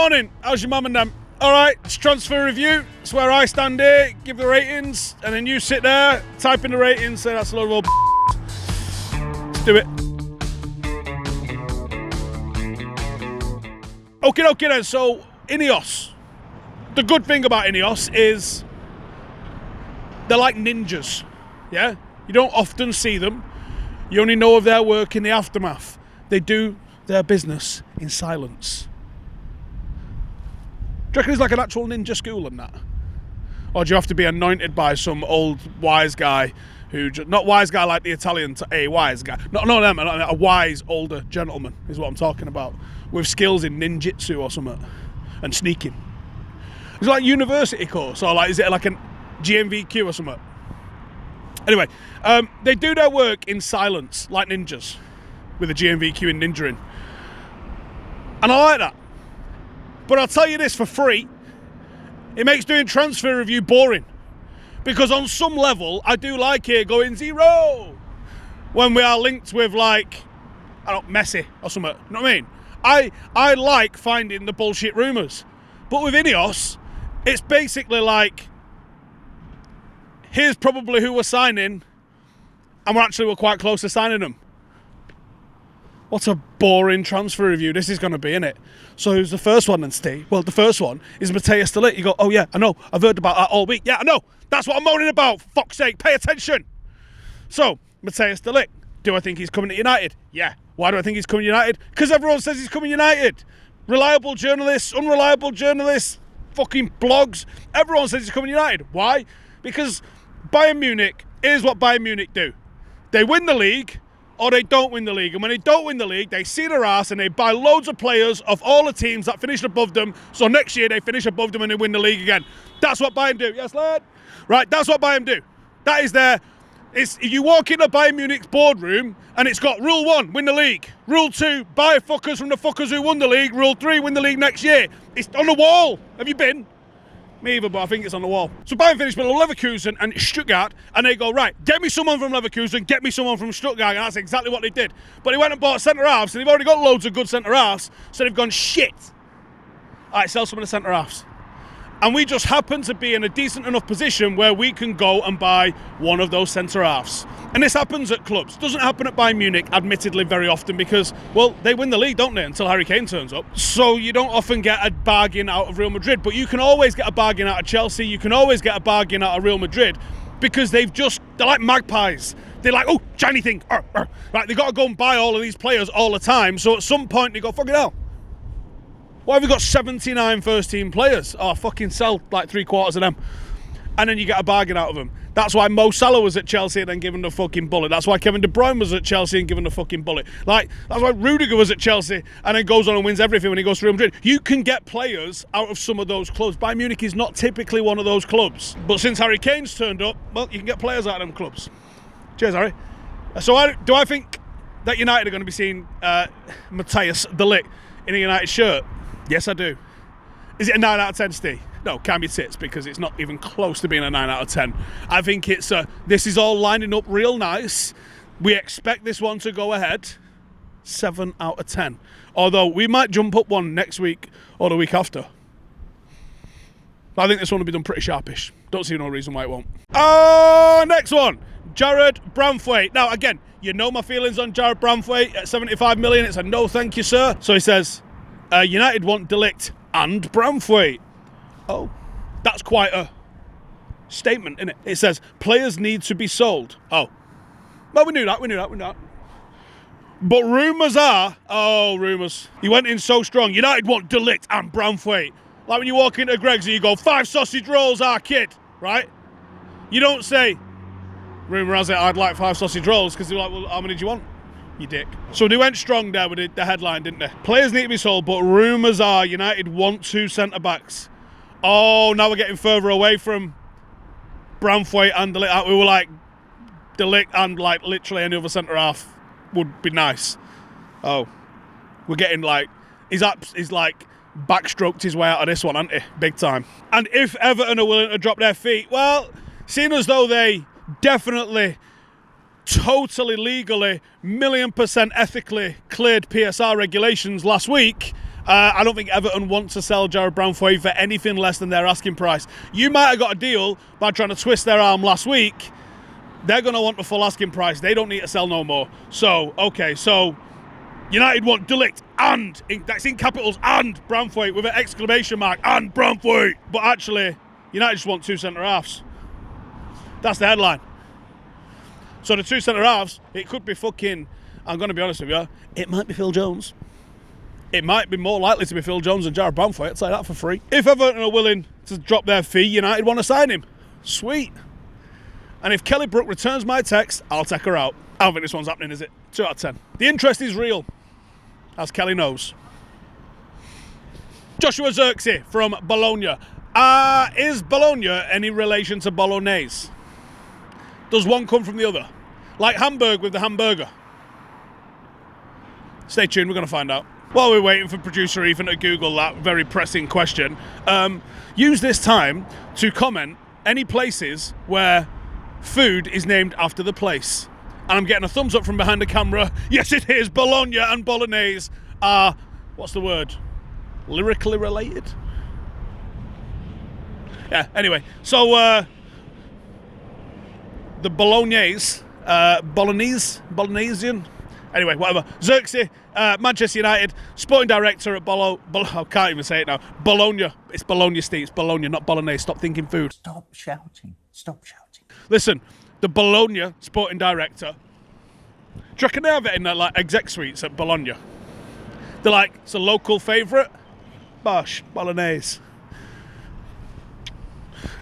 Morning, how's your mum and them? Alright, it's transfer review. It's where I stand here, give the ratings, and then you sit there, type in the ratings, say that's a load of old Let's do it. Okay then, so Ineos. The good thing about Ineos is they're like ninjas, yeah? You don't often see them. You only know of their work in the aftermath. They do their business in silence. Do you reckon it's like an actual ninja school and that? Or do you have to be anointed by some old wise guy who, not wise guy like the Italian, a wise guy. No, a wise older gentleman is what I'm talking about. With skills in ninjutsu or something. And sneaking. Is it like university course? Or like, is it like an GMVQ or something? Anyway, they do their work in silence, like ninjas. With a GMVQ in ninjaing. And I like that. But I'll tell you this for free, it makes doing transfer review boring. Because on some level, I do like it going 0 when we are linked with like, I don't know, Messi or something. You know what I mean? I like finding the bullshit rumours. But with Ineos, it's basically like, here's probably who we're signing, and we're quite close to signing them. What a boring transfer review this is going to be, innit? So who's the first one then, Steve? Well, the first one is Matthias de Ligt. You go, oh yeah, I know. I've heard about that all week. Yeah, I know. That's what I'm moaning about. For fuck's sake, pay attention. So, Matthias de Ligt. Do I think he's coming to United? Yeah. Why do I think he's coming to United? Because everyone says he's coming to United. Reliable journalists, unreliable journalists, fucking blogs. Everyone says he's coming to United. Why? Because Bayern Munich, here's what Bayern Munich do. They win the league, or they don't win the league. And when they don't win the league, they see their ass and they buy loads of players of all the teams that finished above them. So next year they finish above them and they win the league again. That's what Bayern do. Yes, lad? Right, that's what Bayern do. That is their... If you walk into Bayern Munich's boardroom and it's got Rule 1, win the league. Rule 2, buy fuckers from the fuckers who won the league. Rule 3, win the league next year. It's on the wall. Have you been? Me either, but I think it's on the wall. So Bayern finished with Leverkusen and Stuttgart, and they go, right, get me someone from Leverkusen, get me someone from Stuttgart, and that's exactly what they did. But they went and bought centre-halves, and they've already got loads of good centre-halves, so they've gone, shit. All right, sell some of the centre-halves. And we just happen to be in a decent enough position where we can go and buy one of those centre-halves. And this happens at clubs. Doesn't happen at Bayern Munich, admittedly, very often because, well, they win the league, don't they, until Harry Kane turns up. So you don't often get a bargain out of Real Madrid, but you can always get a bargain out of Chelsea. You can always get a bargain out of Real Madrid because they're like magpies. They're like, oh, shiny thing. Right, they've got to go and buy all of these players all the time. So at some point they go, fucking hell. Why have we got 79 first-team players? Oh, fucking sell like 3/4 of them. And then you get a bargain out of them. That's why Mo Salah was at Chelsea and then given the fucking bullet. That's why Kevin De Bruyne was at Chelsea and given the fucking bullet. Like, that's why Rudiger was at Chelsea and then goes on and wins everything when he goes to Real Madrid. You can get players out of some of those clubs. Bayern Munich is not typically one of those clubs. But since Harry Kane's turned up, well, you can get players out of them clubs. Cheers, Harry. So do I think that United are going to be seeing Matthias de Ligt in a United shirt? Yes, I do. Is it a 9 out of 10, Steve? No, can't be tits because it's not even close to being a 9 out of 10. I think it's this is all lining up real nice. We expect this one to go ahead. 7 out of 10. Although we might jump up one next week or the week after. I think this one will be done pretty sharpish. Don't see no reason why it won't. Oh, next one. Jared Branthwaite. Now, again, you know my feelings on Jared Branthwaite at 75 million. It's a no thank you, sir. So he says... United want de Ligt and Branthwaite. Oh, that's quite a statement, isn't it? It says, players need to be sold. Oh. Well, we knew that. But rumours are... Oh, rumours. He went in so strong. United want de Ligt and Branthwaite. Like when you walk into Greg's and you go, 5 sausage rolls, our kid. Right? You don't say, rumour has it, I'd like 5 sausage rolls, because they're like, well, how many do you want? You dick. So they went strong there with the headline, didn't they? Players need to be sold, but rumours are United want 2 centre-backs. Oh, now we're getting further away from Branthwaite and de Ligt. We were like, de Ligt and like literally any other centre-half would be nice. Oh, we're getting like, he's like backstroked his way out of this one, hasn't he? Big time. And if Everton are willing to drop their feet, well, seeing as though they definitely... totally legally, 1,000,000% ethically cleared PSR regulations last week, I don't think Everton want to sell Jared Branthwaite for anything less than their asking price. You might have got a deal by trying to twist their arm last week. They're going to want the full asking price. They don't need to sell no more. So, okay, so United want Ligt and, that's in capitals, and Branthwaite with an exclamation mark, and Branthwaite. But actually, United just want 2 centre-halves. That's the headline. So the 2 centre-halves, it could be fucking, I'm going to be honest with you, it might be Phil Jones. It might be more likely to be Phil Jones than Jared Branthwaite. I'd say that for free. If Everton are willing to drop their fee, United want to sign him. Sweet. And if Kelly Brook returns my text, I'll take her out. I don't think this one's happening, is it? 2 out of 10. The interest is real, as Kelly knows. Joshua Zirkzee from Bologna. Is Bologna any relation to Bolognese? Does one come from the other? Like Hamburg with the hamburger? Stay tuned, we're going to find out. While we're waiting for producer Ethan to Google that very pressing question, use this time to comment any places where food is named after the place. And I'm getting a thumbs up from behind the camera. Yes, it is. Bologna and Bolognese are, what's the word? Lyrically related? Yeah, anyway. So, the Bolognese, Bolognesian? Anyway, whatever. Zirkzee, Manchester United, sporting director at I can't even say it now. Bologna. It's Bologna, Steve. It's Bologna, not Bolognese. Stop thinking food. Stop shouting. Stop shouting. Listen, the Bologna sporting director. Do you reckon they have it in their like exec suites at Bologna? They're like, it's a local favourite. Bosh, Bolognese.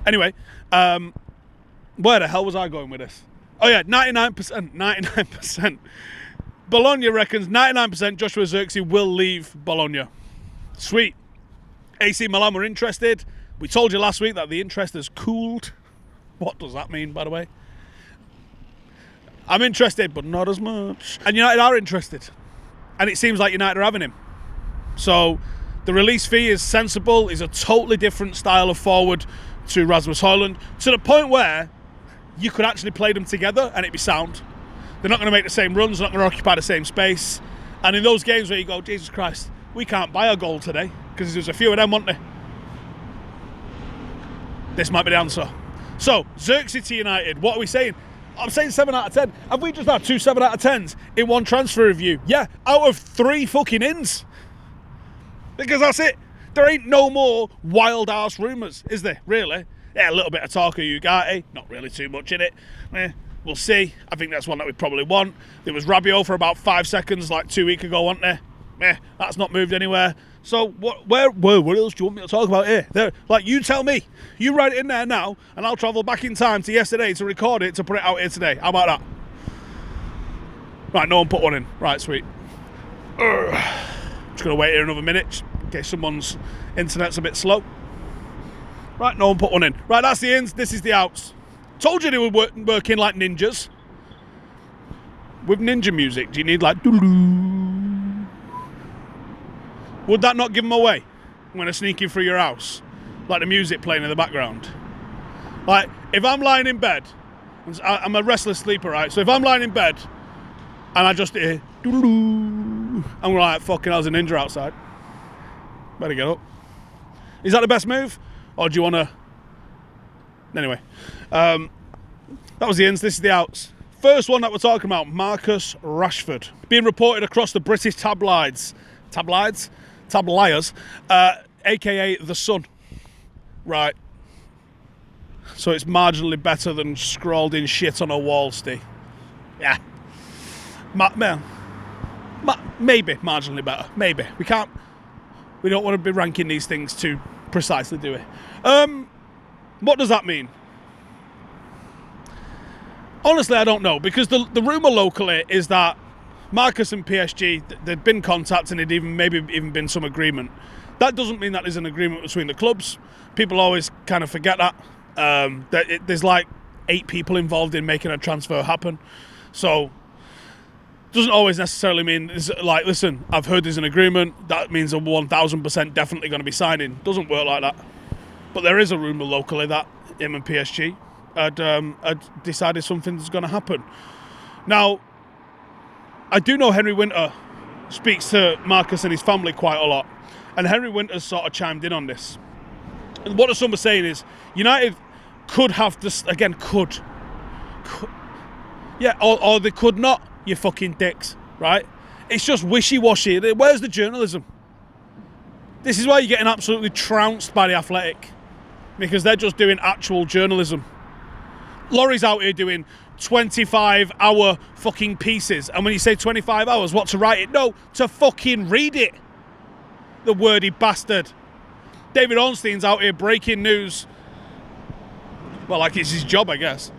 Anyway, where the hell was I going with this? Oh yeah, 99%. Bologna reckons 99% Joshua Zirkzee will leave Bologna. Sweet. AC Milan were interested. We told you last week that the interest has cooled. What does that mean, by the way? I'm interested, but not as much. And United are interested. And it seems like United are having him. So the release fee is sensible. He's a totally different style of forward to Rasmus Højlund, to the point where you could actually play them together and it'd be sound. They're not going to make the same runs, they're not going to occupy the same space. And in those games where you go, Jesus Christ, we can't buy a goal today, because there's a few of them, weren't there? This might be the answer. So, Zirkzee to United, what are we saying? I'm saying 7 out of 10. Have we just had 2 7 out of 10s in one transfer review? Yeah, out of 3 fucking ins. Because that's it. There ain't no more wild-ass rumours, is there, really? Yeah, a little bit of talk of Ugarte, not really too much in it. We'll see. I think that's one that we probably want. There was Rabiot for about 5 seconds like 2 weeks ago, wasn't there? That's not moved anywhere. So where else do you want me to talk about here? Like, you tell me. You write it in there now, and I'll travel back in time to yesterday to record it, to put it out here today. How about that? Right, no one put one in. Right, sweet. Just going to wait here another minute in case someone's internet's a bit slow. Right, no one put one in. Right, that's the ins. This is the outs. Told you they were working like ninjas. With ninja music, do you need like doo-doo? Would that not give them away when they're sneaking through your house? Like the music playing in the background. Like, if I'm lying in bed, I'm a restless sleeper, right? So if I'm lying in bed and I just hear doo-doo, I'm like, fucking hell's a ninja outside. Better get up. Is that the best move? Or do you want to... Anyway. That was the ins, this is the outs. First one that we're talking about, Marcus Rashford. Being reported across the British tabloids, aka The Sun. Right. So it's marginally better than scrawled in shit on a wall, Steve. Yeah. Maybe marginally better. Maybe. We don't want to be ranking these things too precisely, do we? What does that mean? Honestly, I don't know, because the rumour locally is that Marcus and PSG, there'd been contact and there'd maybe even been some agreement. That doesn't mean that there's an agreement between the clubs. People always kind of forget that. There's like 8 people involved in making a transfer happen. So, doesn't always necessarily mean, it's like, listen, I've heard there's an agreement, that means I'm 1000% definitely going to be signing. Doesn't work like that. But there is a rumour locally that him and PSG had decided something's going to happen. Now, I do know Henry Winter speaks to Marcus and his family quite a lot. And Henry Winter's sort of chimed in on this. And what some were saying is, United could have this, again, could. Yeah, or they could not, you fucking dicks, right? It's just wishy-washy. Where's the journalism? This is why you're getting absolutely trounced by The Athletic. Because they're just doing actual journalism. Laurie's out here doing 25-hour fucking pieces. And when you say 25 hours, what, to write it? No, to fucking read it. The wordy bastard. David Ornstein's out here breaking news. Well, like it's his job, I guess.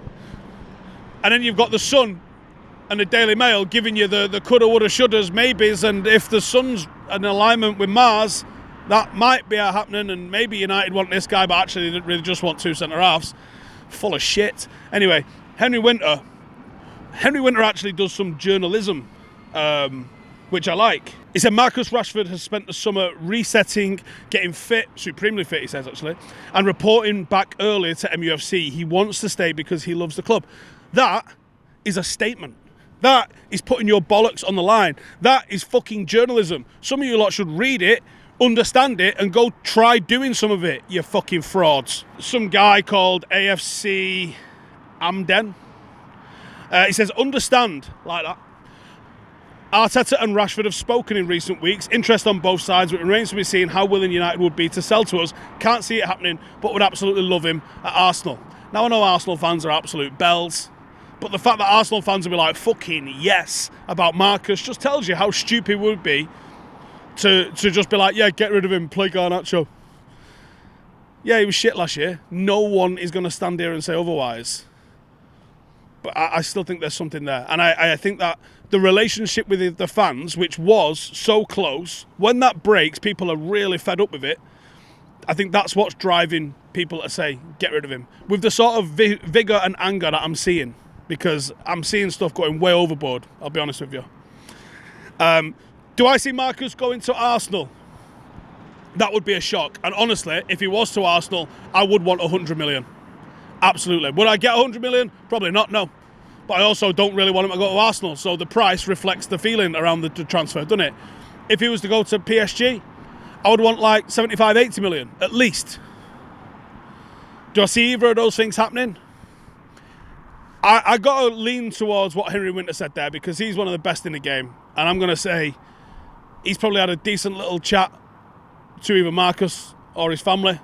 And then you've got the Sun and the Daily Mail giving you the coulda, woulda, shouldas, maybes, and if the Sun's in alignment with Mars, that might be happening, and maybe United want this guy, but actually they really just want two centre-halves. Full of shit. Anyway, Henry Winter actually does some journalism, which I like. He said Marcus Rashford has spent the summer resetting, getting fit, supremely fit, he says actually, and reporting back earlier to MUFC. He wants to stay because he loves the club. That is a statement. That is putting your bollocks on the line. That is fucking journalism. Some of you lot should read it, understand it, and go try doing some of it, you fucking frauds. Some guy called AFC Amden. He says, understand, like that. Arteta and Rashford have spoken in recent weeks. Interest on both sides, but it remains to be seen how willing United would be to sell to us. Can't see it happening, but would absolutely love him at Arsenal. Now, I know Arsenal fans are absolute bells, but the fact that Arsenal fans will be like, fucking yes, about Marcus just tells you how stupid it would be to just be like, yeah, get rid of him, play Garnacho. Yeah, he was shit last year. No one is going to stand here and say otherwise. But I still think there's something there. And I think that the relationship with the fans, which was so close, when that breaks, people are really fed up with it. I think that's what's driving people to say, get rid of him. With the sort of vigour and anger that I'm seeing. Because I'm seeing stuff going way overboard, I'll be honest with you. Do I see Marcus going to Arsenal? That would be a shock. And honestly, if he was to Arsenal, I would want 100 million. Absolutely. Would I get 100 million? Probably not, no. But I also don't really want him to go to Arsenal, so the price reflects the feeling around the transfer, doesn't it? If he was to go to PSG, I would want like 75, 80 million, at least. Do I see either of those things happening? I got to lean towards what Henry Winter said there, because he's one of the best in the game. And I'm going to say he's probably had a decent little chat to either Marcus or his family.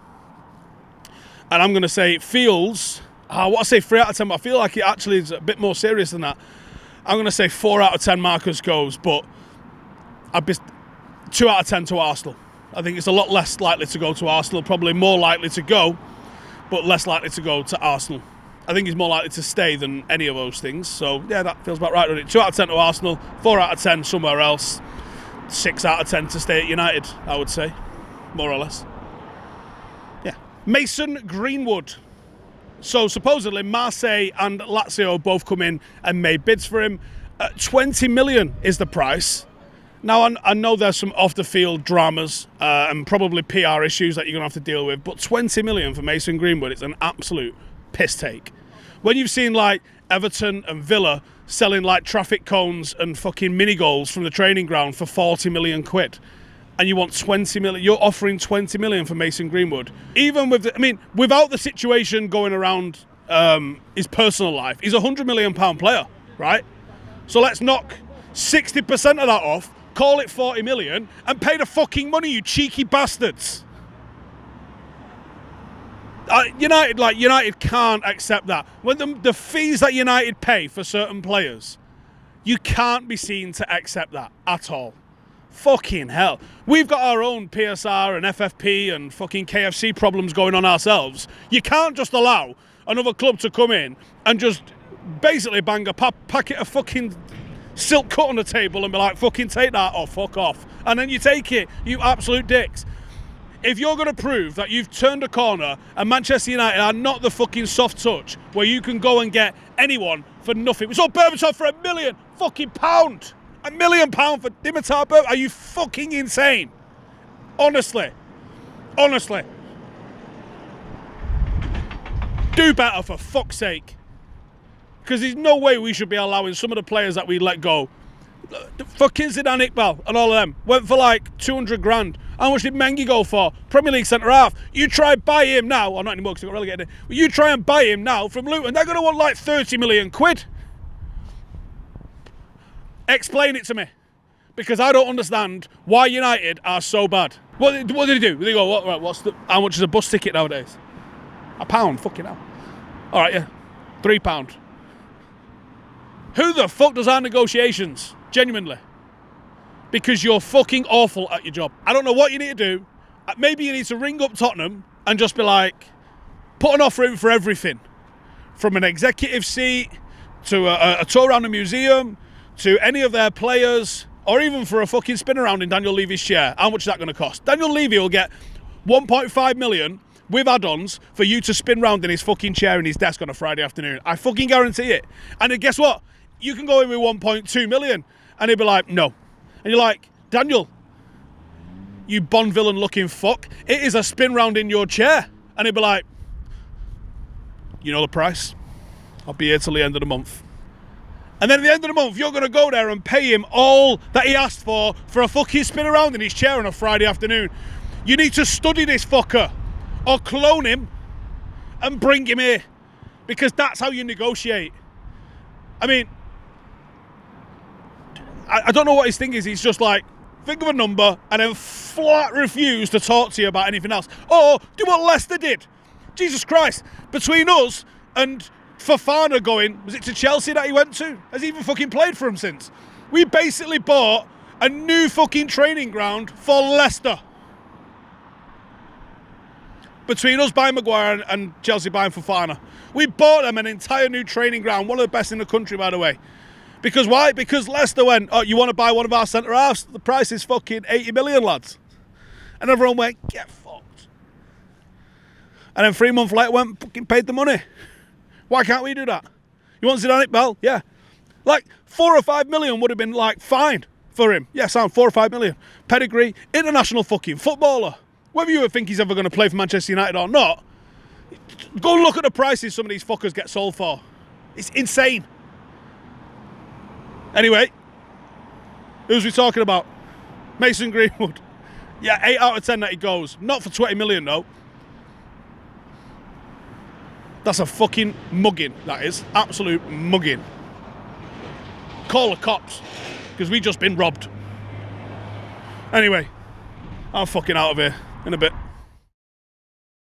And I'm going to say it feels, I want to say 3 out of 10, but I feel like it actually is a bit more serious than that. I'm going to say 4 out of 10 Marcus goes, but I'd be 2 out of 10 to Arsenal. I think it's a lot less likely to go to Arsenal, probably more likely to go, but less likely to go to Arsenal. I think he's more likely to stay than any of those things. So, yeah, that feels about right, doesn't it? 2 out of 10 to Arsenal, 4 out of 10 somewhere else, 6 out of 10 to stay at United, I would say, more or less. Yeah. Mason Greenwood. So, supposedly, Marseille and Lazio both come in and made bids for him. 20 million is the price. Now, I know there's some off-the-field dramas and probably PR issues that you're going to have to deal with, but 20 million for Mason Greenwood is an absolute piss take. When you've seen like Everton and Villa selling like traffic cones and fucking mini goals from the training ground for 40 million quid, and you want 20 million, you're offering 20 million for Mason Greenwood. Even with, without the situation going around his personal life, he's a £100 million player, right? So let's knock 60% of that off, call it 40 million, and pay the fucking money, you cheeky bastards. United can't accept that. When the fees that United pay for certain players, you can't be seen to accept that at all. Fucking hell. We've got our own PSR and FFP and fucking KFC problems going on ourselves. You can't just allow another club to come in and just basically bang a packet of fucking silk cut on the table and be like, fucking take that or fuck off. And then you take it, you absolute dicks. If you're going to prove that you've turned a corner and Manchester United are not the fucking soft touch where you can go and get anyone for nothing. We saw Berbatov for £1 million fucking pound. £1 million for Dimitar Berbatov. Are you fucking insane? Honestly. Do better, for fuck's sake. Because there's no way we should be allowing some of the players that we let go Fucking Zidane, Iqbal and all of them went for like 200 grand. How much did Mengi go for? Premier League centre half. You try and buy him now, or not anymore because he got relegated. But you try and buy him now from Luton, they're going to want like 30 million quid. Explain it to me, because I don't understand why United are so bad. What did they do? They go, how much is a bus ticket nowadays? £1, fucking hell. All right, yeah, £3. Who the fuck does our negotiations? Genuinely. Because you're fucking awful at your job. I don't know what you need to do. Maybe you need to ring up Tottenham and just be like, put an offer in for everything. From an executive seat, to a tour around the museum, to any of their players, or even for a fucking spin around in Daniel Levy's chair. How much is that going to cost? Daniel Levy will get 1.5 million with add-ons for you to spin round in his fucking chair in his desk on a Friday afternoon. I fucking guarantee it. And then guess what? You can go in with 1.2 million. And he'll be like, no. And you're like, Daniel, you Bond villain looking fuck. It is a spin round in your chair. And he'll be like, you know the price? I'll be here till the end of the month. And then at the end of the month, you're going to go there and pay him all that he asked for a fucking spin around in his chair on a Friday afternoon. You need to study this fucker or clone him and bring him here, because that's how you negotiate. I mean, I don't know what his thing is. He's just like, think of a number and then flat refuse to talk to you about anything else. Or do what Leicester did. Jesus Christ. Between us and Fofana going, was it to Chelsea that he went to? Has he even fucking played for him since? We basically bought a new fucking training ground for Leicester. Between us buying Maguire and Chelsea buying Fofana. We bought them an entire new training ground. One of the best in the country, by the way. Because why? Because Leicester went, oh, you want to buy one of our centre-halves? The price is fucking 80 million, lads. And everyone went, get fucked. And then 3 months later went, fucking paid the money. Why can't we do that? You want Zidane, Bell? Yeah. Like, 4 or 5 million would have been, like, fine for him. Yeah, sound 4 or 5 million. Pedigree, international fucking footballer. Whether you think he's ever going to play for Manchester United or not, go look at the prices some of these fuckers get sold for. It's insane. Anyway, who's we talking about? Mason Greenwood. Yeah, 8 out of 10 that he goes. Not for 20 million, though. That's a fucking mugging, that is. Absolute mugging. Call the cops, because we just been robbed. Anyway, I'm fucking out of here in a bit.